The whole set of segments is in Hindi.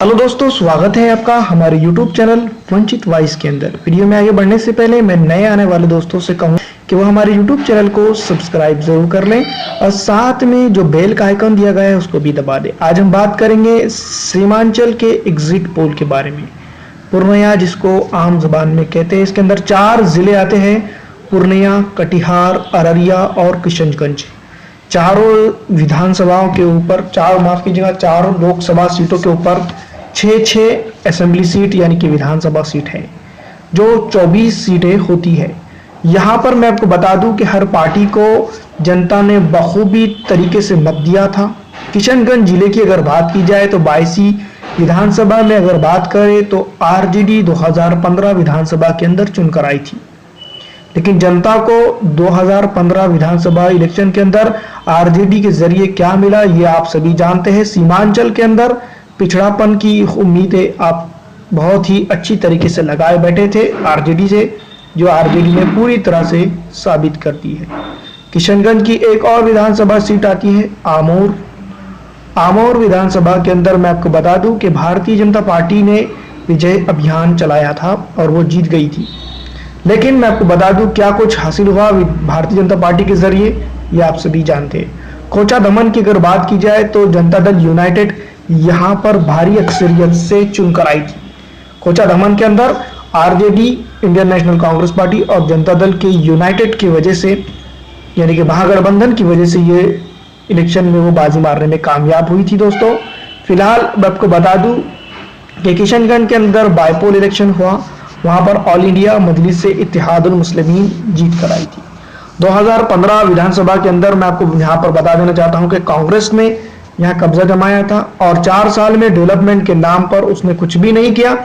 हेलो दोस्तों, स्वागत है आपका हमारे YouTube चैनल वंचित वॉइस के अंदर। वीडियो में आगे बढ़ने से पहले मैं नए आने वाले दोस्तों से कहूँ कि वो हमारे YouTube चैनल को सब्सक्राइब जरूर कर लें और साथ में जो बेल का आइकन दिया गया है उसको भी दबा दें। आज हम बात करेंगे सीमांचल के एग्जिट पोल के बारे में। पूर्णिया, जिसको आम जुबान में कहते हैं, इसके अंदर 4 जिले आते हैं: पूर्णिया, कटिहार, अररिया और किशनगंज। चारों विधानसभाओं के ऊपर चारों लोकसभा सीटों के ऊपर 6 असेंबली सीट यानी कि विधानसभा सीट है, जो 24 सीटें होती है। यहाँ पर मैं आपको बता दूं कि हर पार्टी को जनता ने बखूबी तरीके से मत दिया था। किशनगंज जिले की अगर बात की जाए तो 22 विधानसभा में अगर बात करें तो आरजेडी 2015 विधानसभा के अंदर चुनकर आई थी, लेकिन जनता को 2015 विधानसभा इलेक्शन के अंदर आरजेडी के जरिए क्या मिला ये आप सभी जानते हैं। सीमांचल के अंदर पिछड़ापन की उम्मीदें आप बहुत ही अच्छी तरीके से लगाए बैठे थे आरजेडी से, जो आरजेडी ने पूरी तरह से साबित कर दी है। किशनगंज की एक और विधानसभा सीट आती है आमोर। आमोर विधानसभा के अंदर मैं आपको बता दूं कि भारतीय जनता पार्टी ने विजय अभियान चलाया था और वो जीत गई थी, लेकिन मैं आपको बता दूं क्या कुछ हासिल हुआ भारतीय जनता पार्टी के जरिए ये आप सभी जानते हैं। कोचा दमन की अगर बात की जाए तो जनता दल यूनाइटेड यहां पर भारी अक्सरियत से चुनकर आई थी। कोचा दमन के अंदर RJD, Indian national Congress party और जनता दल के यूनाइटेड की वजह से यानी कि महागठबंधन की वजह से ये इलेक्शन में वो बाजी मारने में कामयाब हुई थी। दोस्तों, फिलहाल मैं आपको बता दूं कि किशनगंज के अंदर बाईपोल इलेक्शन हुआ, वहां पर ऑल इंडिया मजलिस से इत्तेहादुल मुस्लिमीन जीत कर आई थी। 2015 विधानसभा के अंदर मैं आपको यहाँ पर बता देना चाहता हूँ कि कांग्रेस ने यहाँ कब्जा जमाया था और 4 साल में डेवलपमेंट के नाम पर उसने कुछ भी नहीं किया,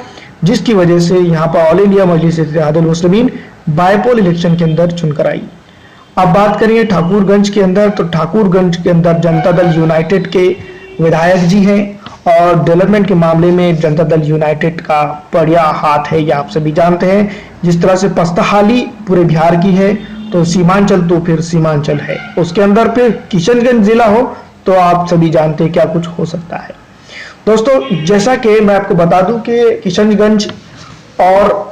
जिसकी वजह से यहाँ पर ऑल इंडिया मजलिस से इत्तेहादुल मुस्लिमीन बाईपोल इलेक्शन के अंदर चुनकर आई। अब बात करिए ठाकुरगंज के अंदर, तो ठाकुरगंज के अंदर जनता दल यूनाइटेड के विधायक जी हैं और डेवलपमेंट के मामले में जनता दल यूनाइटेड का बढ़िया हाथ है, ये आप सभी जानते हैं। जिस तरह से पस्तहाली पूरे बिहार की है तो सीमांचल तो फिर सीमांचल है, उसके अंदर फिर किशनगंज जिला हो तो आप सभी जानते हैं क्या कुछ हो सकता है। दोस्तों, जैसा कि मैं आपको बता दूं कि किशनगंज और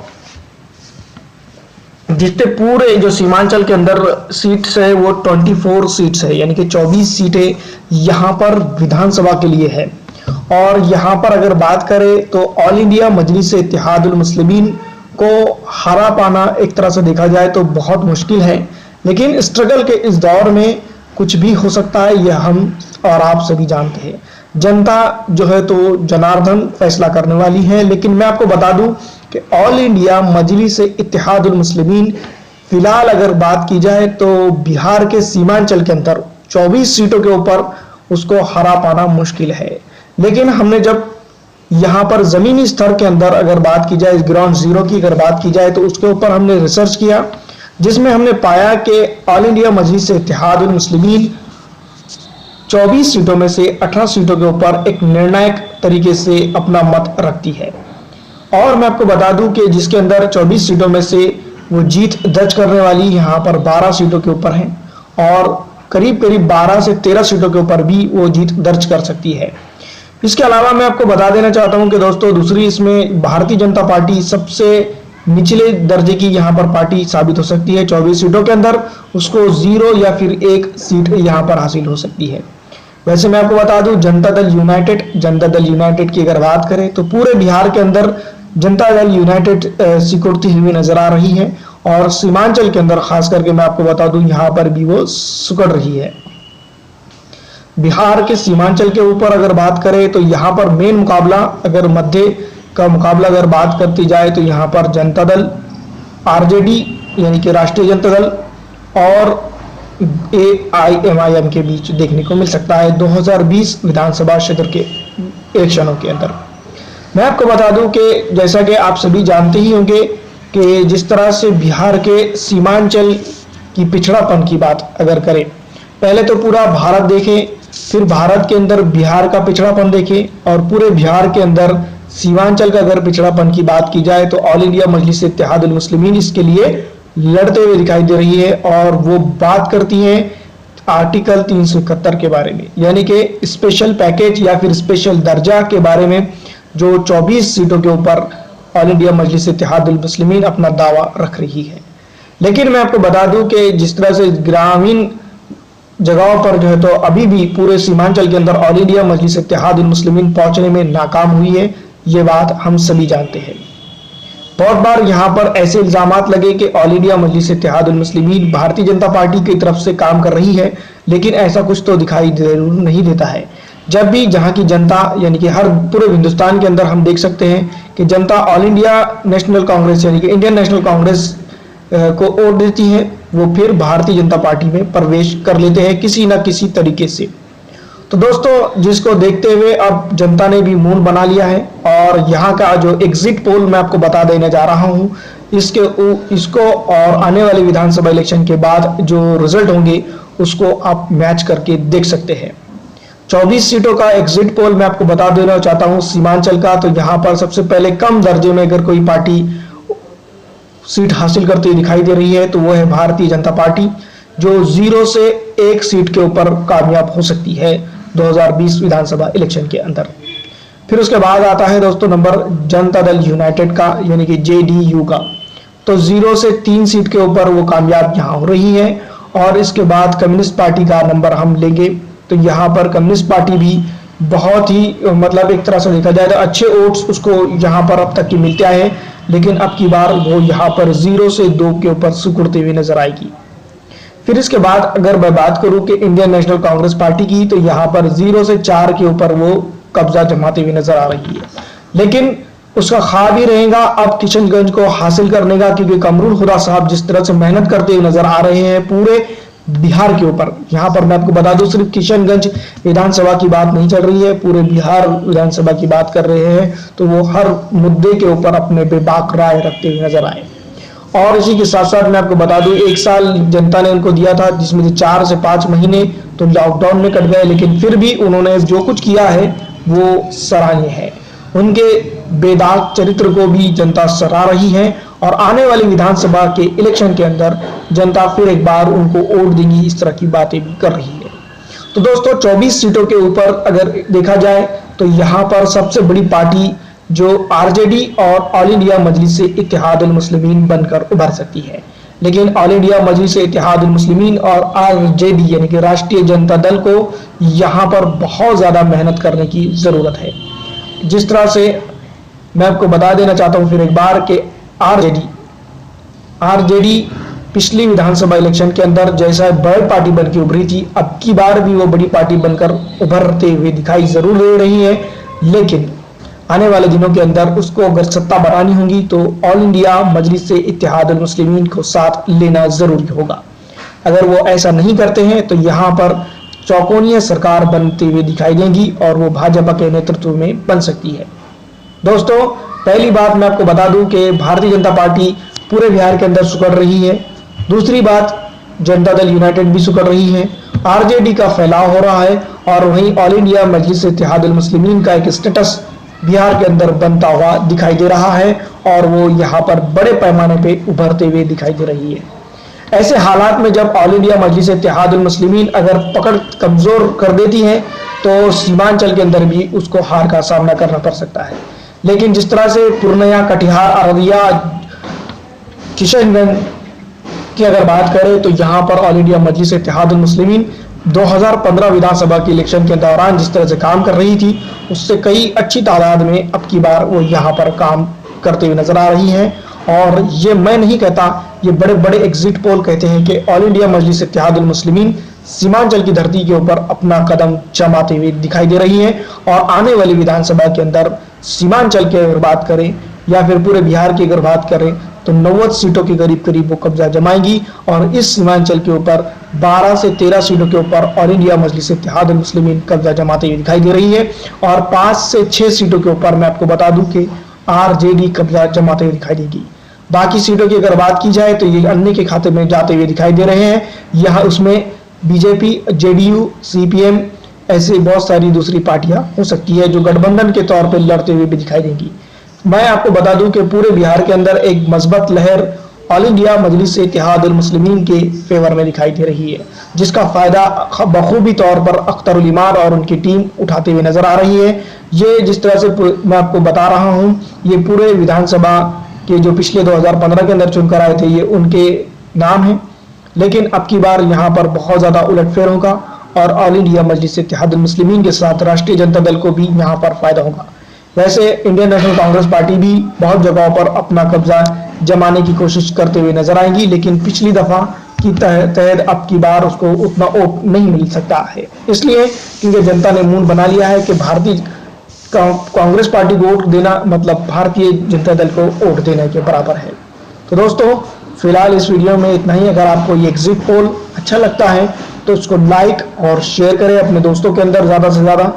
जितने पूरे जो सीमांचल के अंदर सीट्स है वो 24 सीट्स है, यानी कि 24 सीटें यहाँ पर विधानसभा के लिए है। और यहाँ पर अगर बात करें तो ऑल इंडिया मजलिस से इत्तेहादुल मुस्लिमीन को हरा पाना एक तरह से देखा जाए तो बहुत मुश्किल है, लेकिन स्ट्रगल के इस दौर में कुछ भी हो सकता है, यह हम और आप सभी जानते हैं। जनता जो है तो जनार्दन फैसला करने वाली है, लेकिन मैं आपको बता दूं कि ऑल इंडिया मजलिस से इत्तेहादुल मुस्लिमीन फिलहाल अगर बात की जाए तो बिहार के सीमांचल के अंदर 24 सीटों के ऊपर उसको हरा पाना मुश्किल है। लेकिन हमने जब यहाँ पर जमीनी स्तर के अंदर अगर बात की जाए, ग्राउंड जीरो की अगर बात की जाए, तो उसके ऊपर हमने रिसर्च किया, जिसमें हमने पाया कि ऑल इंडिया मजलिस से इत्तेहादुल मुस्लिमीन 24 सीटों में से 18 सीटों के ऊपर एक निर्णायक तरीके से अपना मत रखती है। और मैं आपको बता दूं कि जिसके अंदर 24 सीटों में से वो जीत दर्ज करने वाली यहाँ पर 12 सीटों के ऊपर है और करीब करीब 12 से 13 सीटों के ऊपर भी वो जीत दर्ज कर सकती है। इसके अलावा मैं आपको बता देना चाहता हूं कि दोस्तों, दूसरी इसमें भारतीय जनता पार्टी सबसे निचले दर्जे की यहाँ पर पार्टी साबित हो सकती है। 24 सीटों के अंदर उसको 0 या फिर 1 सीट यहाँ पर हासिल हो सकती है। वैसे मैं आपको बता दूं जनता दल यूनाइटेड की अगर बात करें तो पूरे बिहार के अंदर जनता दल यूनाइटेड सिकुड़ती हुई नजर आ रही है और सीमांचल के अंदर खास करके मैं आपको बता दूं यहाँ पर भी वो सिकुड़ रही है। बिहार के सीमांचल के ऊपर अगर बात करें तो यहाँ पर मेन मुकाबला अगर मध्य का मुकाबला अगर बात करती जाए तो यहाँ पर जनता दल, आरजेडी यानी कि राष्ट्रीय जनता दल और AIMIM के बीच देखने को मिल सकता है 2020 विधानसभा क्षेत्र के इलेक्शनों के अंदर। मैं आपको बता दूं कि जैसा कि आप सभी जानते ही होंगे कि जिस तरह से बिहार के सीमांचल की पिछड़ापन की बात अगर करें, पहले तो पूरा भारत देखें, फिर भारत के अंदर बिहार का पिछड़ापन देखें और पूरे बिहार के अंदर सीमांचल का अगर पिछड़ापन की बात की जाए तो ऑल इंडिया मजलिस इत्तेहादुल मुस्लिमीन इसके लिए लड़ते हुए दिखाई दे रही है और वो बात करती है आर्टिकल 371 के बारे में, यानी कि स्पेशल पैकेज या फिर स्पेशल दर्जा के बारे में, जो 24 सीटों के ऊपर ऑल इंडिया मजलिस इत्तेहादुल मुस्लिमीन अपना दावा रख रही है। लेकिन मैं आपको बता दूं कि जिस तरह से ग्रामीण जगहों पर जो है तो अभी भी पूरे सीमांचल के अंदर ऑल इंडिया मजलिस इत्तेहादुल मुस्लिमीन पहुंचने में नाकाम हुई है, ये बात हम सभी जानते हैं। बहुत बार यहाँ पर ऐसे इल्जामात लगे कि ऑल इंडिया मजलिस इत्तेहादुल मुस्लिमीन भारतीय जनता पार्टी की तरफ से काम कर रही है, लेकिन ऐसा कुछ तो दिखाई जरूर नहीं देता है। जब भी जहाँ की जनता यानी कि हर पूरे हिंदुस्तान के अंदर हम देख सकते हैं कि जनता ऑल इंडिया नेशनल कांग्रेस यानी कि इंडियन नेशनल कांग्रेस को वोट देती है, वो फिर भारतीय जनता पार्टी में प्रवेश कर लेते हैं किसी न किसी तरीके से। तो दोस्तों, जिसको देखते हुए अब जनता ने भी मूड बना लिया है और यहाँ का जो एग्जिट पोल मैं आपको बता देने जा रहा हूँ, इसको और आने वाले विधानसभा इलेक्शन के बाद जो रिजल्ट होंगे उसको आप मैच करके देख सकते हैं। 24 सीटों का एग्जिट पोल मैं आपको बता देना चाहता हूँ सीमांचल का। तो यहाँ पर सबसे पहले कम दर्जे में अगर कोई पार्टी सीट हासिल करती दिखाई दे रही है तो वो है भारतीय जनता पार्टी, जो 0 से 1 सीट के ऊपर कामयाब हो सकती है 2020 विधानसभा इलेक्शन के अंदर। फिर उसके बाद आता है दोस्तों नंबर जनता दल यूनाइटेड का यानी कि JDU का। तो 0 से 3 सीट के ऊपर वो कामयाब यहाँ हो रही है। और इसके बाद कम्युनिस्ट पार्टी का नंबर हम लेंगे तो यहाँ पर कम्युनिस्ट पार्टी भी बहुत ही मतलब एक तरह से देखा जाए तो अच्छे वोट्स उसको यहाँ पर अब तक की मिलते आए हैं, लेकिन अब की बार वो यहाँ पर 0 से 2 के ऊपर सिकुड़ते हुए नजर आएगी। फिर इसके बाद अगर मैं बात करूं कि इंडियन नेशनल कांग्रेस पार्टी की, तो यहाँ पर 0 से 4 के ऊपर वो कब्जा जमाते हुए नजर आ रही है, लेकिन उसका ख्वाब ही रहेगा अब किशनगंज को हासिल करने का, क्योंकि कमरुल खुदा साहब जिस तरह से मेहनत करते हुए नजर आ रहे हैं पूरे बिहार के ऊपर। यहाँ पर मैं आपको बता दूं सिर्फ किशनगंज विधानसभा की बात नहीं चल रही है, पूरे बिहार विधानसभा की बात कर रहे हैं। तो वो हर मुद्दे के ऊपर अपने बेबाक राय रखते हुए नजर आए। और इसी के साथ साथ मैं आपको बता दूं 1 साल जनता ने उनको दिया था, जिसमें से 4 से 5 महीने तो लॉकडाउन में कट गए, लेकिन फिर भी उन्होंने जो कुछ किया है वो सराहनीय है। उनके बेदाग चरित्र को भी जनता सराह रही है और आने वाली विधानसभा के इलेक्शन के अंदर जनता फिर एक बार उनको वोट देगी, इस तरह की बातें भी कर रही है। तो दोस्तों 24 सीटों के ऊपर अगर देखा जाए तो यहाँ पर सबसे बड़ी पार्टी जो RJD और ऑल इंडिया मजलिस इत्तेहादुल मुस्लिमीन बनकर उभर सकती है, लेकिन ऑल इंडिया मजलिस इत्तेहादुल मुस्लिमीन और RJD यानी कि राष्ट्रीय जनता दल को यहाँ पर बहुत ज्यादा मेहनत करने की जरूरत है। जिस तरह से मैं आपको बता देना चाहता हूं फिर एक बार कि RJD पिछली विधानसभा इलेक्शन के अंदर जैसा बड़ी पार्टी बनकर उभरी थी, अब की बार भी वो बड़ी पार्टी बनकर उभरते हुए दिखाई जरूर दे रही है, लेकिन आने वाले दिनों के अंदर उसको अगर सत्ता बनानी होगी तो ऑल इंडिया मजलिस से इत्तेहादुल मुस्लिमीन को साथ लेना जरूरी होगा। अगर वो ऐसा नहीं करते हैं तो यहाँ पर चौकोनिया सरकार बनते हुए दिखाई देगी और वो भाजपा के नेतृत्व में बन सकती है। दोस्तों, पहली बात मैं आपको बता दूं कि भारतीय जनता पार्टी पूरे बिहार के अंदर सुकड़ रही है। दूसरी बात, जनता दल यूनाइटेड भी सुकड़ रही है, RJD का फैलाव हो रहा है और वहीं ऑल इंडिया मजलिस इत्तेहादुल मुस्लिमीन का एक स्टेटस बिहार के अंदर बनता हुआ दिखाई दे रहा है और वो यहाँ पर बड़े पैमाने पे उभरते हुए दिखाई दे रही है। ऐसे हालात में जब ऑल इंडिया मजलिस इत्तेहादुल मुस्लिमीन अगर पकड़ कमजोर कर देती है तो सीमांचल के अंदर भी उसको हार का सामना करना पड़ सकता है। लेकिन जिस तरह से पूर्णिया, कटिहार, अररिया, किशनगंज की अगर बात करें तो यहाँ पर ऑल इंडिया मजलिस इत्तेहादुल मुस्लिमीन 2015 विधानसभा के इलेक्शन के दौरान जिस तरह से काम कर रही थी, उससे कई अच्छी तादाद में अब की बार वो यहाँ पर काम करते हुए नजर आ रही हैं। और ये मैं नहीं कहता, ये बड़े बड़े एग्जिट पोल कहते हैं कि ऑल इंडिया मजलिस इत्तेहादुल मुस्लिमीन सीमांचल की धरती के ऊपर अपना कदम जमाते हुए दिखाई दे रही है और आने वाली विधानसभा के अंदर सीमांचल की अगर बात करें या फिर पूरे बिहार की अगर बात करें तो 90 सीटों के करीब करीब वो कब्जा जमाएगी और इस सीमांचल के ऊपर 12 से 13 सीटों के ऊपर ऑल इंडिया मजलिस इत्तेहादुल मुस्लिमीन कब्जा जमाते हुए दिखाई दे रही है और 5 से 6 सीटों के ऊपर मैं आपको बता दूं कि RJD कब्जा जमाते हुए दिखाई देगी। बाकी सीटों की अगर बात की जाए तो ये अन्य के खाते में जाते हुए दिखाई दे रहे हैं। यहाँ उसमें BJP, JDU, CPM ऐसे बहुत सारी दूसरी पार्टियां हो सकती है जो गठबंधन के तौर पर लड़ते हुए भी दिखाई देंगी। मैं आपको बता दूं कि पूरे बिहार के अंदर एक मजबूत लहर ऑल इंडिया मजलिस इत्तेहादुल मुस्लिमीन के फेवर में दिखाई दे रही है, जिसका फायदा बखूबी तौर पर अख्तरुल ईमान और उनकी टीम उठाते हुए नजर आ रही है। ये जिस तरह से मैं आपको बता रहा हूं, ये पूरे विधानसभा के जो पिछले 2015 के अंदर चुनकर आए थे, ये उनके नाम है, लेकिन अब की बार यहाँ पर बहुत ज्यादा उलटफेर होगा और ऑल इंडिया मजलिस इत्तेहादुल मुस्लिमीन के साथ राष्ट्रीय जनता दल को भी यहाँ पर फायदा होगा। वैसे इंडियन नेशनल कांग्रेस पार्टी भी बहुत जगहों पर अपना कब्जा जमाने की कोशिश करते हुए नजर आएंगी, लेकिन पिछली दफा की तहत अब की बार उसको उतना वोट नहीं मिल सकता है, इसलिए क्योंकि जनता ने मूड बना लिया है कि भारतीय कांग्रेस पार्टी को वोट देना मतलब भारतीय जनता दल को वोट देने के बराबर है। तो दोस्तों, फिलहाल इस वीडियो में इतना ही। अगर आपको ये एग्जिट पोल अच्छा लगता है तो इसको लाइक और शेयर करें अपने दोस्तों के अंदर ज़्यादा से ज़्यादा।